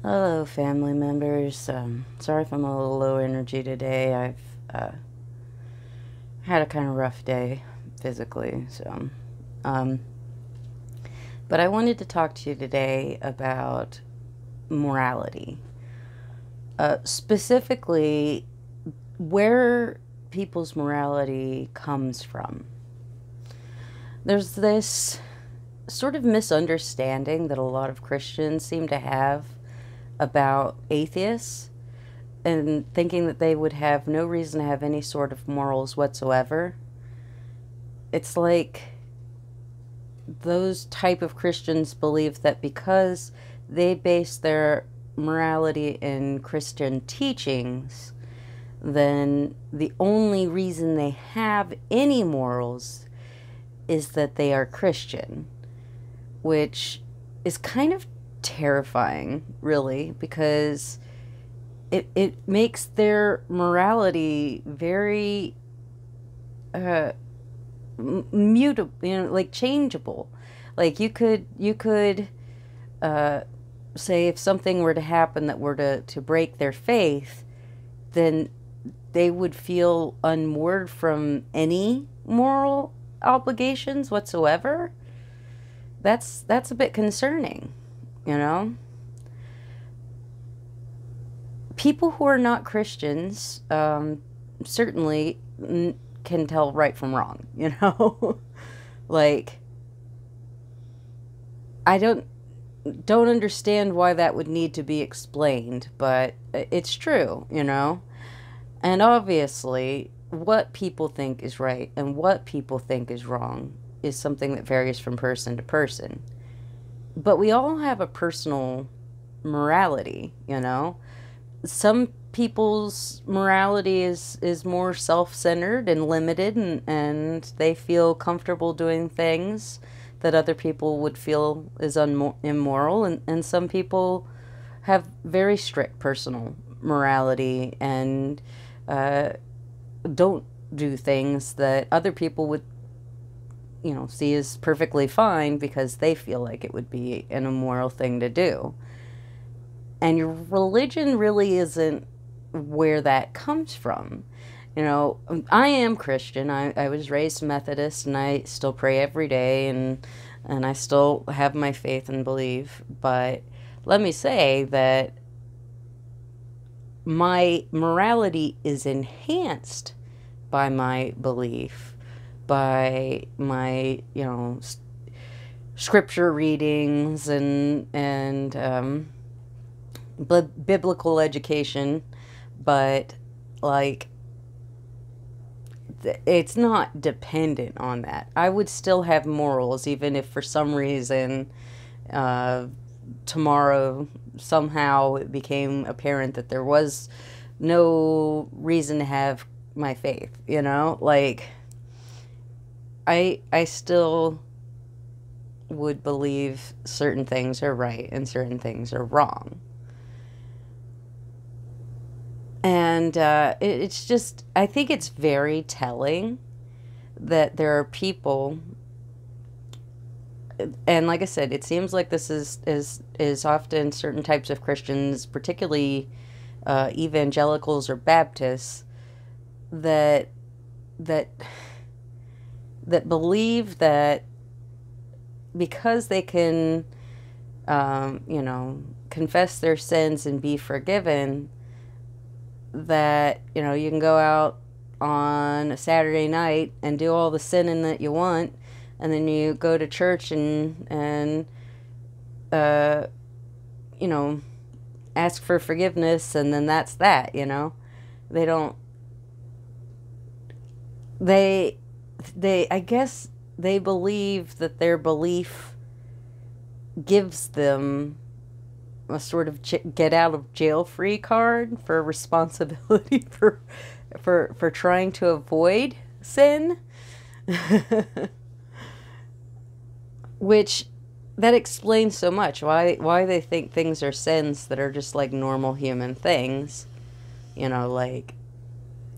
Hello, family members. Sorry if I'm a little low energy today. I've had a kind of rough day physically, um, but I wanted to talk to you today about morality, specifically where people's morality comes from. There's this sort of misunderstanding that a lot of Christians seem to have about atheists and thinking that they would have no reason to have any sort of morals whatsoever. It's like those type of Christians believe that because they base their morality in Christian teachings, then the only reason they have any morals is that they are Christian, which is kind of terrifying, really, because it makes their morality very mutable, like changeable. Like you could say if something were to happen that were to break their faith, then they would feel unmoored from any moral obligations whatsoever. That's a bit concerning, you know? People who are not Christians certainly can tell right from wrong, you know? Like, I don't understand why that would need to be explained, but it's true, you know? And obviously, what people think is right and what people think is wrong is something that varies from person to person. But we all have a personal morality, you know? Some people's morality is more self-centered and limited, and they feel comfortable doing things that other people would feel is immoral, and some people have very strict personal morality and uh, don't do things that other people would, see as perfectly fine because they feel like it would be an immoral thing to do. And your religion really isn't where that comes from. You know, I am Christian. I was raised Methodist and I still pray every day, and I still have my faith and belief. But let me say that my morality is enhanced by my belief, by my, scripture readings and biblical education, but like it's not dependent on that. I would still have morals even if for some reason uh, tomorrow somehow it became apparent that there was no reason to have my faith, like I still would believe certain things are right and certain things are wrong. And it's just, I think it's very telling that there are people, and like I said, it seems like this is often certain types of Christians, particularly evangelicals or Baptists, that that that believe that because they can, confess their sins and be forgiven, that you can go out on a Saturday night and do all the sinning that you want, and then you go to church and uh, you know ask for forgiveness, and then that's that. They don't they they I guess they believe that their belief gives them a sort of get out of jail free card for responsibility for trying to avoid sin. Which that explains so much why they think things are sins that are just like normal human things, like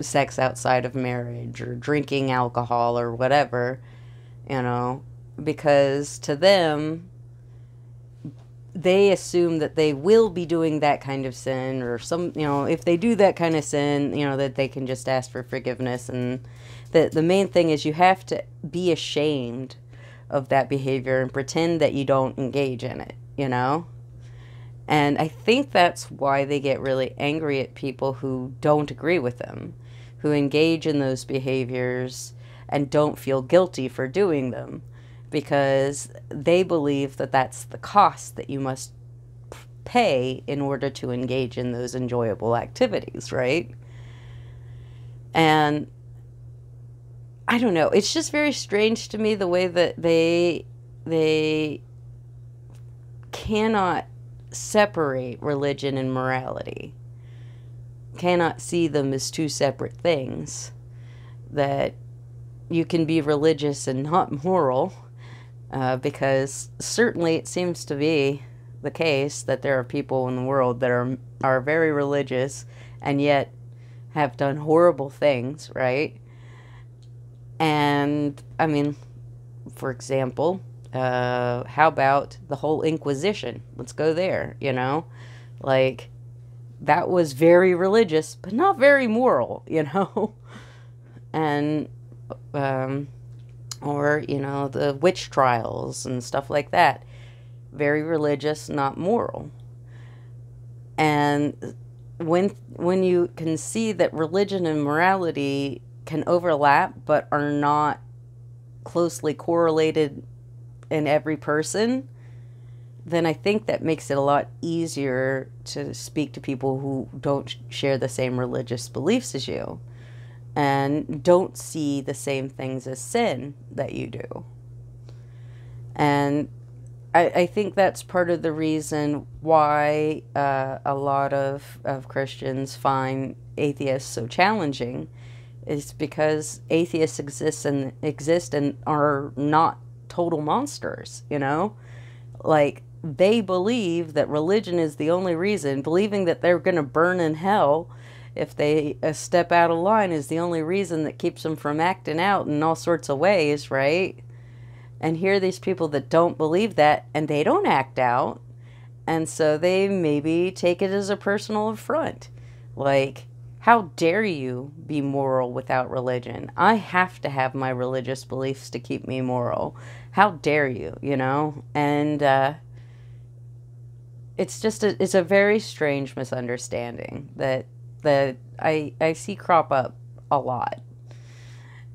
sex outside of marriage or drinking alcohol or whatever, you know because to them they assume that they will be doing that kind of sin, or if they do that kind of sin, that they can just ask for forgiveness. And the main thing is you have to be ashamed of that behavior and pretend that you don't engage in it. And I think that's why they get really angry at people who don't agree with them, who engage in those behaviors and don't feel guilty for doing them, because they believe that that's the cost that you must pay in order to engage in those enjoyable activities, right? And I don't know, it's just very strange to me the way that they cannot separate religion and morality, cannot see them as two separate things, that you can be religious and not moral, because certainly it seems to be the case that there are people in the world that are very religious and yet have done horrible things, right? And I mean, for example, how about the whole Inquisition? Let's go there, like, that was very religious but not very moral. And or the witch trials and stuff like that, very religious, not moral. And when you can see that religion and morality can overlap but are not closely correlated in every person, then I think that makes it a lot easier to speak to people who don't share the same religious beliefs as you and don't see the same things as sin that you do. And I think that's part of the reason why a lot of Christians find atheists so challenging, is because atheists exist and are not total monsters, Like, they believe that religion is the only reason, believing that they're going to burn in hell if they step out of line is the only reason that keeps them from acting out in all sorts of ways, right? And here are these people that don't believe that, and they don't act out, and so they maybe take it as a personal affront. Like, how dare you be moral without religion? I have to have my religious beliefs to keep me moral. How dare you, And it's just it's a very strange misunderstanding that I see crop up a lot.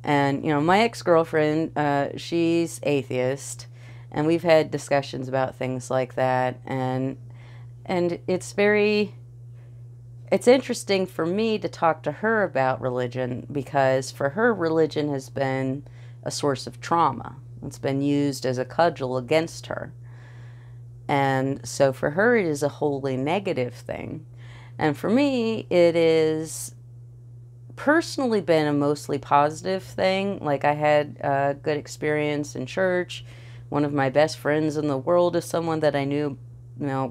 And, my ex-girlfriend, she's atheist, and we've had discussions about things like that, and it's interesting for me to talk to her about religion, because for her, religion has been a source of trauma. It's been used as a cudgel against her. And so for her, it is a wholly negative thing. And for me, it is personally been a mostly positive thing. Like, I had a good experience in church. One of my best friends in the world is someone that I knew,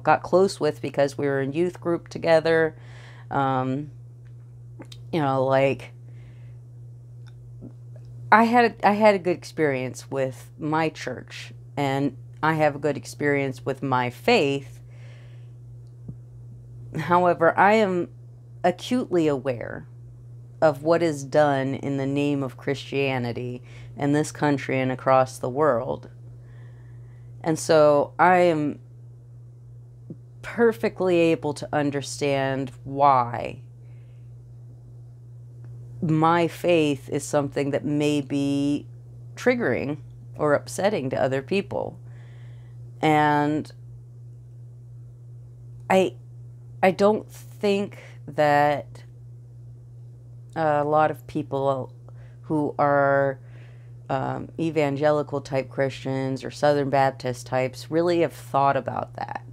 got close with because we were in youth group together. Like, I had a good experience with my church, and I have a good experience with my faith. However, I am acutely aware of what is done in the name of Christianity in this country and across the world. And so I am perfectly able to understand why my faith is something that may be triggering or upsetting to other people. And I don't think that a lot of people who are evangelical type Christians or Southern Baptist types really have thought about that,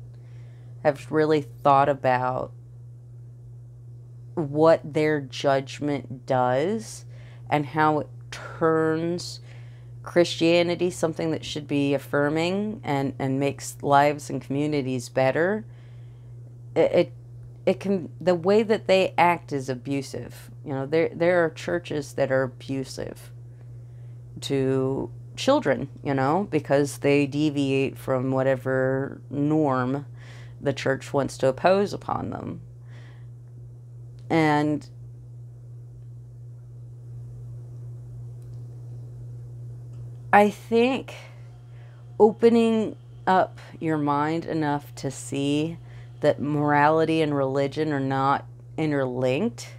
have really thought about what their judgment does and how it turns Christianity, something that should be affirming and makes lives and communities better. It can, the way that they act is abusive. There are churches that are abusive to children, you know, because they deviate from whatever norm the church wants to impose upon them. And I think opening up your mind enough to see that morality and religion are not interlinked,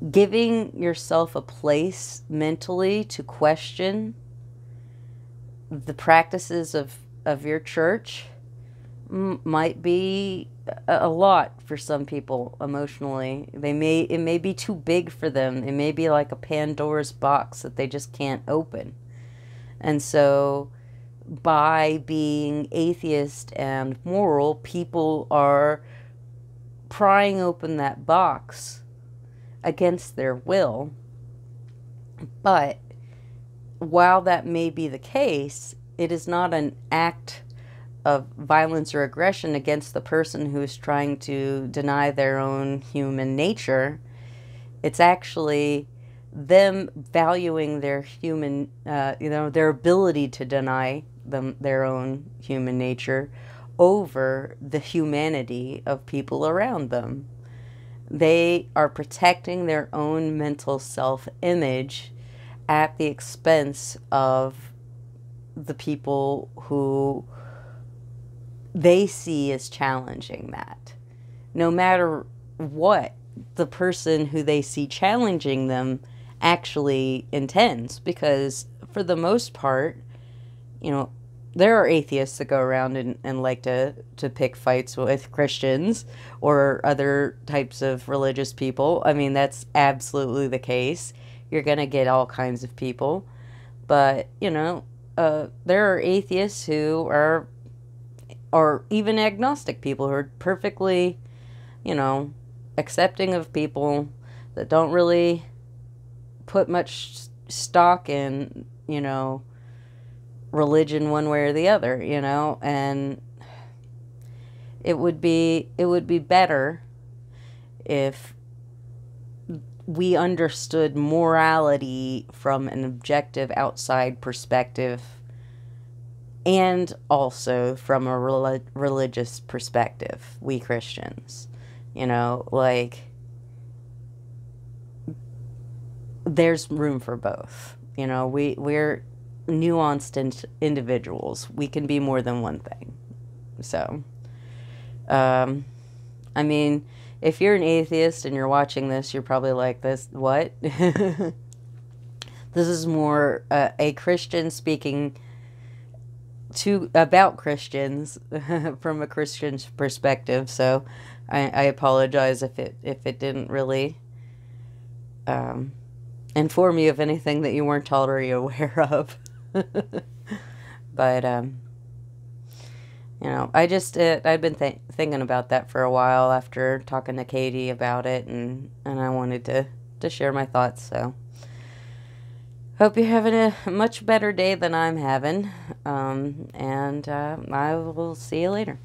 giving yourself a place mentally to question the practices of your church might be a lot for some people emotionally. It may be too big for them. It may be like a Pandora's box that they just can't open. And so by being atheist and moral, people are prying open that box against their will. But while that may be the case, it is not an act of violence or aggression against the person who is trying to deny their own human nature. It's actually them valuing their human, their ability to deny them their own human nature over the humanity of people around them. They are protecting their own mental self-image at the expense of the people who they see as challenging that. No matter what the person who they see challenging them actually intends, because for the most part, you know, there are atheists that go around and like to pick fights with Christians or other types of religious people. I mean, that's absolutely the case. You're going to get all kinds of people. But, you know, there are atheists who are, or even agnostic people who are perfectly, you know, accepting of people that don't really put much stock in, you know, religion one way or the other, you know. And it would be better if we understood morality from an objective outside perspective and also from a religious perspective, we Christians. You know, like, there's room for both. You know, we're nuanced individuals. We can be more than one thing. So, I mean, if you're an atheist and you're watching this, you're probably like, this, what? This is more a Christian speaking about Christians from a Christian's perspective. So I apologize if it didn't really inform you of anything that you weren't already aware of. But you know, I'd been thinking about that for a while after talking to Katie about it, and I wanted to share my thoughts. So hope you're having a much better day than I'm having, and I will see you later.